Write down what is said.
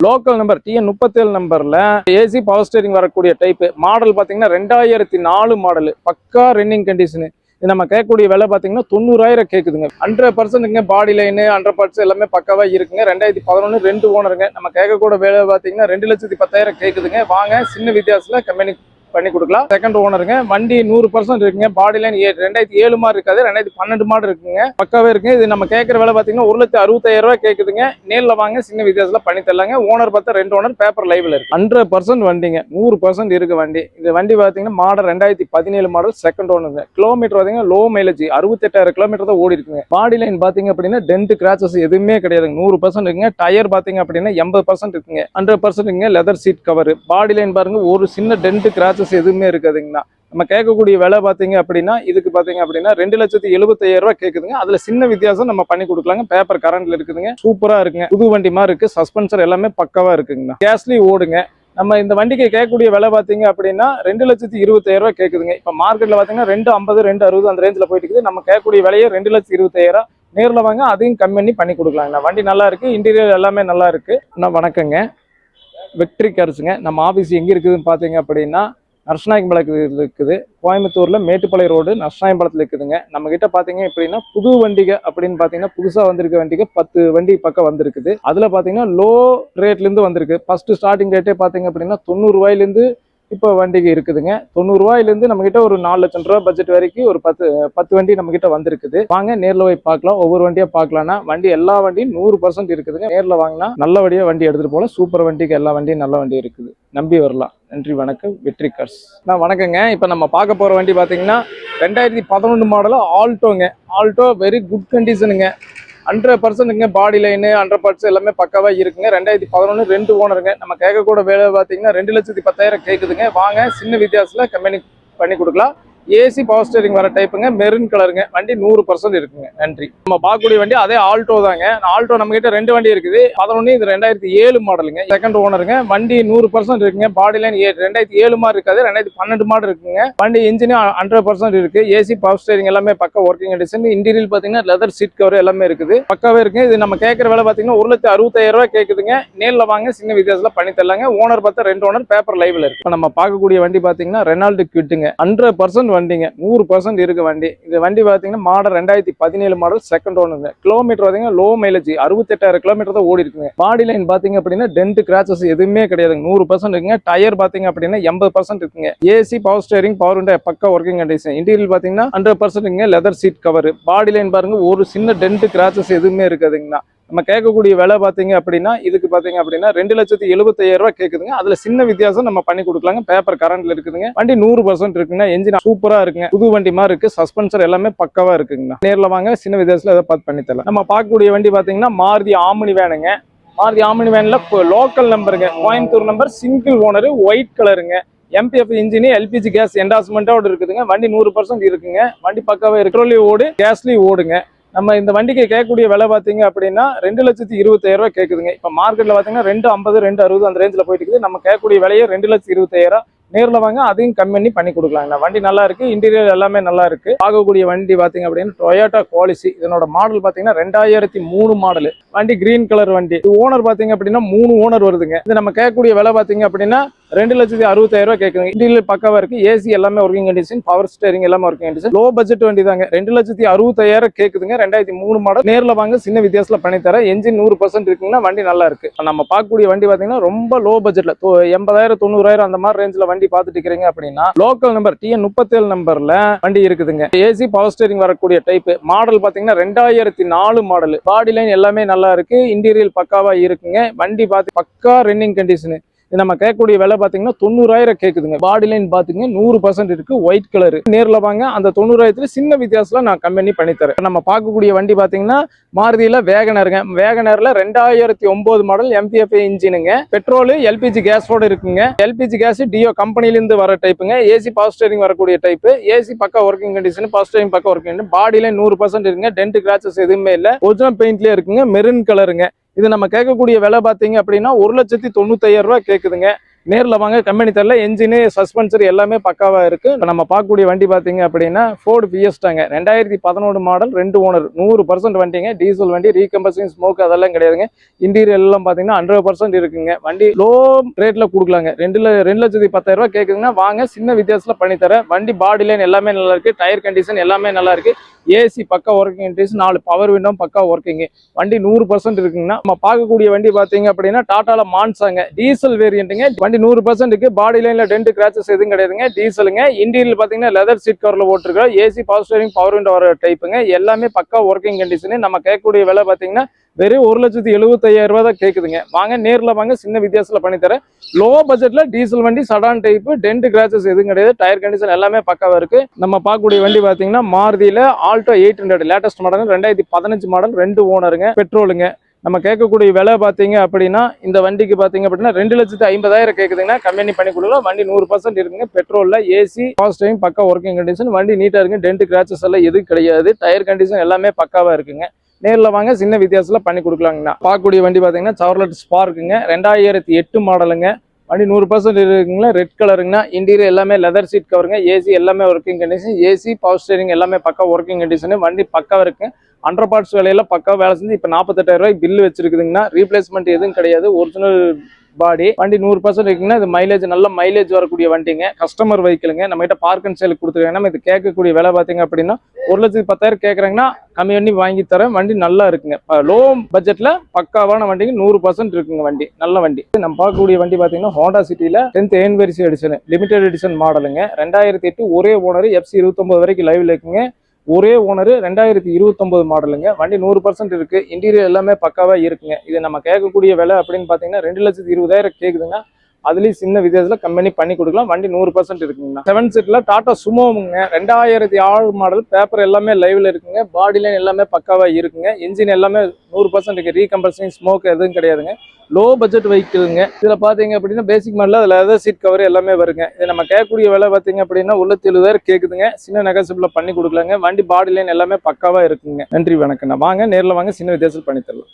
Local number TN37 நம்பர்ல AC power steering வரக்கூடிய type model பாத்தீங்கன்னா 2004 மாடல் பக்கா ரன்னிங் கண்டிஷன். இது நம்ம கேட்கக்கூடிய விலை பாத்தீங்கன்னா 90,000 கேக்குதுங்க. 100% பாடி லைன் 100% எல்லாமே பக்காவா இருக்குங்க. 2011 2 ஓனருங்க. நம்ம கேட்கக்கூடிய விலை பாத்தீங்கன்னா 2,10,000 கேக்குதுங்க. வாங்க சின்ன வித்தியாசத்துல கம்பெனி பண்ணி கொடுக்கலாம். செகண்ட் ஓனருங்க. வண்டி 100% இருக்குங்க. பாடி லைன் 2007 மாதிரி இருக்காது, 2012 மாடல் இருக்குங்க. பக்காவே இருக்கு. இது நம்ம கேட்கற விலை பாத்தீங்கன்னா 1,65,000 கேக்குதுங்க. நேர்ல வாங்க சின்ன வித்தியாசத்துல பண்ணி தரலாங்க. ஓனர் பார்த்தா 2 ஓனர், பேப்பர் லைவ்ல இருக்கு. 100% வண்டிங்க, 100% இருக்கு வண்டி. இந்த வண்டி பாத்தீங்கன்னா மாடல் 2017 மாடல், செகண்ட் ஓனருங்க. கிலோமீட்டர் பாத்தீங்கன்னா லோ மைலேஜ் 68,000 கிலோமீட்டர் தான் ஓடி இருக்குங்க. பாடி லைன் பாத்தீங்க அப்படின்னா டென்ட் கிராச்சஸ் எதுவுமே கிடையாதுங்க. 100% இருக்குங்க. டயர் பாத்தீங்க அப்படின்னா 80% இருக்குங்க. 100% இருக்குங்க. Leather seat cover. பாடி லைன் பாருங்க, ஒரு சின்ன டென்ட் கிராச்சஸ் எதுவுமே இருக்காதுங்கண்ணா. நம்ம கேட்கக்கூடிய விலை பாத்தீங்க அப்படின்னா இதுக்கு பாத்தீங்க அப்படின்னா 2,75,000 கேக்குதுங்க. அதுல சின்ன வித்தியாசம் நம்ம பண்ணி கொடுக்கலாங்க. பேப்பர் கரண்ட்ல இருக்குதுங்க. சூப்பரா இருக்குங்க. புது வண்டி மாதிரி இருக்கு. சஸ்பென்சர் எல்லாமே பக்காவா இருக்குங்கண்ணா. கேஸ்லி ஓடுங்க. நம்ம இந்த வண்டிக்கு கேட்கக்கூடிய விலை பாத்தீங்க அப்படின்னா 2,20,000 கேக்குதுங்க. இப்ப மார்க்கெட்ல பாத்தீங்கன்னா 2,50 2,60 அந்த ரேஞ்சில போயிட்டு இருக்குது. நம்ம கேட்கக்கூடிய விலையே 2,20,000. நேர்ல வாங்க, அதையும் கம்மி பண்ணி கொடுக்கலாங்கண்ணா. வண்டி நல்லா இருக்கு. இன்டீரியர் எல்லாமே நல்லா இருக்கு. வணக்கங்க. வெற்றி கார்ஸுங்க. நம்ம ஆபீஸ் எங்க இருக்குதுன்னு பாத்தீங்க அப்படின்னா நரசிநாயக்கம்பாளையத்தில் இருக்குது. கோயம்புத்தூர்ல மேட்டுப்பாளையம் ரோடு நரசிநாயக்கம்பாளையத்தில் இருக்குதுங்க. நம்ம கிட்ட பாத்தீங்க அப்படின்னா புது வண்டிக அப்படின்னு பாத்தீங்கன்னா புதுசா வந்திருக்க வண்டிக்கு 10 வண்டி பக்கம் வந்திருக்குது. அதுல பாத்தீங்கன்னா லோ ரேட்ல இருந்து வந்திருக்கு. ஃபர்ஸ்ட் ஸ்டார்டிங் ரேட்டே பாத்தீங்க அப்படின்னா 90 ரூபாயில இருந்து இப்போ வண்டிக்கு இருக்குதுங்க. 90 ரூபாயிலிருந்து நம்ம கிட்ட ஒரு 4 லட்சம் ரூபாய் பட்ஜெட் வரைக்கும் ஒரு 10 வண்டி நம்ம கிட்ட வந்திருக்குது. வாங்க நேர்ல போய் பார்க்கலாம். ஒவ்வொரு வண்டியா பார்க்கலாம்னா வண்டி எல்லா வண்டியும் 100% இருக்குதுங்க. நேர்ல வாங்கினா நல்ல வண்டியா வண்டி எடுத்துட்டு போல. சூப்பர் வண்டிக்கு எல்லா வண்டியும் நல்ல வண்டி இருக்குது. நம்பி வரலாம். நன்றி, வணக்கம். வெற்றி கார்ஸ். வணக்கங்க. இப்ப நம்ம பார்க்க போற வண்டி பாத்தீங்கன்னா 2011 மாடல் ஆல்டோங்க. ஆல்டோ வெரி குட் கண்டிஷனுங்க. 100%ங்க. பாடி லைன் 100% எல்லாமே பக்காவா இருக்குங்க. 2011 2 ஓனருங்க. நம்ம கேட்கக்கூட வேலை பாத்தீங்கன்னா 2,10,000 கேக்குதுங்க. வாங்க சின்ன வித்தியாசத்துல கம்பெனி பண்ணி கொடுக்கலாம். ஏசி பவர் ஸ்டீரிங் வர டைப்புங்க. மெரூன் கலருங்க. வண்டி 100% இருக்குங்க. நன்றி. நம்ம பார்க்கக்கூடிய வண்டி அதே ஆல்டோ தாங்க. ஆல்டோ நம்ம கிட்ட 2 வண்டி இருக்குது. 11 இது 2007 மாடலுங்க. செகண்ட் ஓனருங்க. வண்டி 100% இருக்குங்க. பாடி லைன் 2007 மாதிரி இருக்காது, 2012 மாடல் இருக்குங்க. வண்டி இன்ஜின் 100% இருக்கு. ஏசி பவர் ஸ்டீரிங் எல்லாமே பக்கா ஒர்க்கிங் கண்டிஷன். இன்டீரியர் பாத்தீங்கன்னா லெதர் சீட் கவர் எல்லாமே இருக்குது. பக்காவே இருக்கு. இது நம்ம கேட்கற விலை பாத்தீங்கன்னா 1,65,000 கேக்குதுங்க. நேர்ல வாங்க சின்ன வித்தியாசத்துல பண்ணி தரலாங்க. ஓனர் பார்த்தா 2 ஓனர், பேப்பர் லைவ்ல இருக்கு. நம்ம பார்க்கக்கூடிய வண்டி பாத்தீங்கன்னா ரெனால்ட் குவிட்டுங்க. 100% வண்டிங்க, 100% இருக்கு வண்டி. இந்த வண்டி பாத்தீங்கன்னா மாடல் 2017 மாடல், செகண்ட் ஓனருங்க. கிலோமீட்டர் பாத்தீங்கன்னா லோ மைலேஜ் 68,000 கிலோமீட்டர் தான் ஓடி இருக்குங்க. பாடி லைன் பாத்தீங்க அப்படின்னா டென்ட் கிராச்சஸ் எதுவுமே கிடையாதுங்க. 100% இருக்குங்க. டயர் பாத்தீங்க அப்படின்னா 80% இருக்குங்க. AC power steering power window பக்கா ஒர்க்கிங் கண்டிஷன். இன்டீரியர் பாத்தீங்கன்னா 100% இருக்குங்க. Leather seat cover. பாடி லைன் பாருங்க, ஒரு சின்ன டென்ட் கிராச்சஸ் எதுவுமே இருக்காதுங்கண்ணா. நம்ம கேட்கக்கூடிய விலை பாத்தீங்க அப்படின்னா இதுக்கு பாத்தீங்க அப்படின்னா 2,70,000 கேக்குதுங்க. அதுல சின்ன வித்தியாசம் நம்ம பண்ணி கொடுக்கலாங்க. பேப்பர் கரண்ட்ல இருக்குதுங்க. வண்டி 100% இருக்குங்க. என்ஜின் சூப்பரா இருக்குங்க. புது வண்டி மாதிரி இருக்கு. சஸ்பென்சர் எல்லாமே பக்காவா இருக்குங்க. நேர்ல வாங்க சின்ன வித்தியாசத்துல அதை பார்த்து பண்ணி தரலாம். நம்ம பார்க்கக்கூடிய வண்டி பாத்தீங்கன்னா மாருதி ஆம்னி வேனுங்க. மாருதி ஆம்னி வேன்ல லோக்கல் நம்பருங்க. Coimbatore number, single owner, white கலருங்க. MPF இன்ஜின், LPG கேஸ் என்டாஸ்மெண்டோட இருக்குதுங்க. வண்டி 100% இருக்குங்க. வண்டி பக்காவே பெட்ரோலி ஓடு, கேஸ்லி ஓடுங்க. நம்ம இந்த வண்டிக்கு கேட்கக்கூடிய விலை பாத்தீங்க அப்படின்னா 2,20,000 கேக்குதுங்க. இப்ப மார்க்கெட்ல பாத்தீங்கன்னா 2,50 2,60 அந்த ரேஞ்சில போயிட்டு இருக்குது. நம்ம கேட்கக்கூடிய விலையே 2,20,000. நேர்ல வாங்க, அதையும் கம்மி பண்ணி கொடுக்கலாங்க. வண்டி நல்லா இருக்கு. இன்டீரியர் எல்லாமே நல்லா இருக்கு. பார்க்கக்கூடிய வண்டி பாத்தீங்க அப்படின்னா டொயோட்டா குவாலிசி. இதனோட மாடல் பாத்தீங்கன்னா 2003 மாடல். வண்டி கிரீன் கலர் வண்டி. ஓனர் பாத்தீங்க அப்படின்னா 3 ஓனர் வருதுங்க. இது நம்ம கேட்கக்கூடிய விலை பாத்தீங்க அப்படின்னா 2,60,000 கேக்குங்க. இன்டீரியர் பக்காவா இருக்கு. ஏசி எல்லாமே ஒர்க்கிங் கண்டிஷன். பவர் ஸ்டீரிங் எல்லாமே ஒர்க்கிங் கண்டிஷன். லோ பட்ஜெட் வண்டி தாங்க. 2,60,000 கேக்குதுங்க. 2003 மாடல். நேர்ல வாங்க சின்ன வித்தியாசத்துல பண்ணி தரேன். என்ஜின் 100% இருக்குங்கன்னா வண்டி நல்லா இருக்கு. நம்ம பார்க்கக்கூடிய வண்டி பாத்தீங்கன்னா ரொம்ப லோ பட்ஜெட்ல 80,000 90,000 அந்த மாதிரி ரேஞ்சில வண்டி பார்த்துட்டு இருக்கீங்க அப்படின்னா லோக்கல் நம்பர் TN37 நம்பர்ல வண்டி இருக்குதுங்க. ஏசி பவர் ஸ்டீரிங் வரக்கூடிய டைப் மாடல் பாத்தீங்கன்னா 2004 மாடல். பாடி லைன் எல்லாமே நல்லா இருக்கு. இன்டீரியர் பக்காவா இருக்குங்க. வண்டி பாத்து பக்கா ரன்னிங் கண்டிஷன். நம்ம கேட்கக்கூடிய விலை பாத்தீங்கன்னா 90,000 கேக்குதுங்க. பாடி லைன் பாத்தீங்கன்னா 100% இருக்கு. White colour. நேர்ல வாங்க, அந்த 90,000 சின்ன வித்தியாசத்துல நான் கம்பெனி பண்ணி தரேன். நம்ம பார்க்கக்கூடிய வண்டி பாத்தீங்கன்னா மாருதியில வேகனருங்க. வேகனர்ல 2009 மாடல், MPF இன்ஜினுங்க. பெட்ரோல் LPG கேஸோட இருக்குங்க. LPG கேஸ் டியோ கம்பெனில இருந்து வர டைப்புங்க. ஏசி பவர் ஸ்டீரிங் வரக்கூடிய டைப். ஏசி பக்கா ஒர்க்கிங் கண்டிஷன், பவர் ஸ்டீரிங் பக்கா ஒர்க்கிங். பாடி லைன் 100% இருக்குங்க. டென்ட் கிராச்சஸ் எதுவுமே இல்ல. ஒரிஜினல் பெயிண்ட்லயே இருக்குங்க. மெரூன் கலருங்க. இது நம்ம கேட்கக்கூடிய விலை பாத்தீங்க அப்படின்னா 1,95,000 கேக்குதுங்க. நேர்ல வாங்க, கம்பெனி தரல. என்ஜின் சஸ்பென்சர் எல்லாமே பக்காவா இருக்கு. நம்ம பார்க்கக்கூடிய வண்டி பாத்தீங்க அப்படின்னா ஃபோர்டு ஃபியஸ்டாங்க, 2011 மாடல், 2 ஓனர், 100% வண்டிங்க. டீசல் வண்டி, ரீகம்பஷன், ஸ்மோக் அதெல்லாம் கிடையாதுங்க. இன்டீரியர் எல்லாம் பாத்தீங்கன்னா 100% இருக்குங்க. வண்டி லோ ரேட்ல கொடுக்கலாங்க. 2,10,000 கேக்குதுன்னா வாங்க, சின்ன வித்தியாசத்துல பண்ணி தரேன். வண்டி பாடி லைன் எல்லாமே நல்லா இருக்கு, டயர் கண்டிஷன் எல்லாமே நல்லா இருக்கு, ஏசி பக்கா ஒர்க்கிங் கண்டிஷன், 4 பவர் விண்டோ பக்கா ஒர்க்கிங், வண்டி 100% இருக்குங்கன்னா. நம்ம பார்க்கக்கூடிய வண்டி பாத்தீங்க அப்படின்னா டாடால மான்சாங்க, டீசல் வேரியன்ட்டுங்க. வண்டி 100% இருக்கு. பாடி லைன்ல டென்ட் கிராச்சஸ் எதுவும் கிடையாதுங்க. டீசலுங்க. இன்டீரியர் பாத்தீங்கன்னா லெதர் சீட் கவர்ல போட்டிருக்கோம். AC power steering power window வர டைப்புங்க. எல்லாமே பக்கா ஒர்க்கிங் கண்டிஷன். நம்ம கேட்கக்கூடிய விலை பாத்தீங்கன்னா வெறும் 1,75,000 தான் கேக்குதுங்க. வாங்க, நேர்ல வாங்க, சின்ன வித்தியாசத்துல பண்ணி தரேன். லோ பட்ஜெட்ல டீசல் வண்டி, சடான் டைப், டென்ட் கிராச்சஸ் எதுவும் கிடையாது, டயர் கண்டிஷன் எல்லாமே பக்காவா இருக்கு. நம்ம பார்க்கக்கூடிய வண்டி பாத்தீங்கன்னா மாருதியில ஆல்டோ 800 லேட்டஸ்ட் மாடல், 2015 மாடல், 2 ஓனருங்க, பெட்ரோலுங்க. நம்ம கேட்கக்கூடிய விலை பாத்தீங்க அப்படின்னா இந்த வண்டிக்கு பாத்தீங்க அப்படின்னா 2,50,000 கேக்குதுங்கன்னா கம்பெனி பண்ணி கொடுக்கலாம். வண்டி 100% இருக்குங்க. பெட்ரோல்ல, ஏசி பவர் ஸ்டீரிங் பக்கா ஒர்க்கிங் கண்டிஷன், வண்டி நீட்டா இருக்கு, டென்ட் கிராச்சஸ் எல்லாம் எதுவும் கிடையாது, டயர் கண்டிஷன் எல்லாமே பக்காவா இருக்குங்க. நேர்ல வாங்க, சின்ன வித்தியாசத்துல பண்ணி கொடுக்கலாங்கண்ணா. பார்க்கக்கூடிய வண்டி பாத்தீங்கன்னா சார்லட் ஸ்பார்க்குங்க, 2008 மாடலுங்க. வண்டி 100% இருக்குங்களா, ரெட் கலருங்கண்ணா. இன்டீரியர் எல்லாமே லெதர் சீட் கவருங்க, ஏசி எல்லாமே working condition, AC power steering எல்லாமே பக்கா ஒர்க்கிங் கண்டிஷன். வண்டி பக்காவா இருக்கு, 100 பார்ட்ஸ் வேலையெல்லாம் பக்கா வேலை செஞ்சு இப்போ 48,000 பில்லு வச்சிருக்குதுங்கன்னா. ரீப்ளேஸ்மெண்ட் எதுவும் கிடையாது, ஒரிஜினல் பாடி. வண்டி 100% இருக்குங்கன்னா இது மைலேஜ், நல்ல மைலேஜ் வரக்கூடிய வண்டிங்க. கஸ்டமர் வெஹிக்கிளுங்க. நம்ம கிட்ட பார்க் அண்ட் சேல் கொடுத்துருக்காங்க. நம்ம இது கேட்கக்கூடிய விலை பாத்தீங்க அப்படின்னா 1,10,000 கேட்கறாங்கன்னா கம்மி பண்ணி வாங்கி தரேன். வண்டி நல்லா இருக்குங்க. லோ பட்ஜெட்ல பக்காவான வண்டிங்க, 100% இருக்குங்க. வண்டி நல்ல வண்டி. நம்ம பார்க்கக்கூடிய வண்டி பாத்தீங்கன்னா ஹோண்டா சிட்டில 10th ஏன்வரிசை எடிஷன், லிமிடெட் எடிஷன் மாடலுங்க, 2008, ஒரே ஓனர், FC 29 வரைக்கும் லைவ்ல இருக்குங்க. ஒரே ஓனர், 2029 மாடலுங்க. வண்டி 100% இருக்கு. இன்டீரியர் எல்லாமே பக்காவா இருக்குங்க. இது நம்ம கேட்கக்கூடிய விலை அப்படின்னு பாத்தீங்கன்னா 2,20,000 கேக்குதுங்க. அதுலயும் சின்ன வித்தியாசத்துல கம்பெனி பண்ணி கொடுக்கலாம். வண்டி 100% இருக்குங்கண்ணா. 7 சீட்ல டாடா சுமோமுங்க, 2006 மாடல், பேப்பர் எல்லாமே லைவ்ல இருக்குங்க. பாடி லைன் எல்லாமே பக்காவா இருக்குங்க. இன்ஜின் எல்லாமே 100% இருக்கு, ரீகம்பஷன், ஸ்மோக் எதுவும் கிடையாதுங்க. லோ பட்ஜெட் வெஹிக்கிள்ங்க. இதுல பாத்தீங்க அப்படின்னா basic model leather seat cover எல்லாமே வருங்க. இது நம்ம கேட்கக்கூடிய விலை பாத்தீங்க அப்படின்னா 1,70,000 கேக்குதுங்க. சின்ன நெகோசியபிள்ல பண்ணி கொடுக்கலாங்க. வண்டி பாடி லைன் எல்லாமே பக்காவா இருக்குங்க. நன்றி, வணக்கம். வாங்க, நேர்ல வாங்க, சின்ன வித்தியாசத்தில் பண்ணி தரலாம்.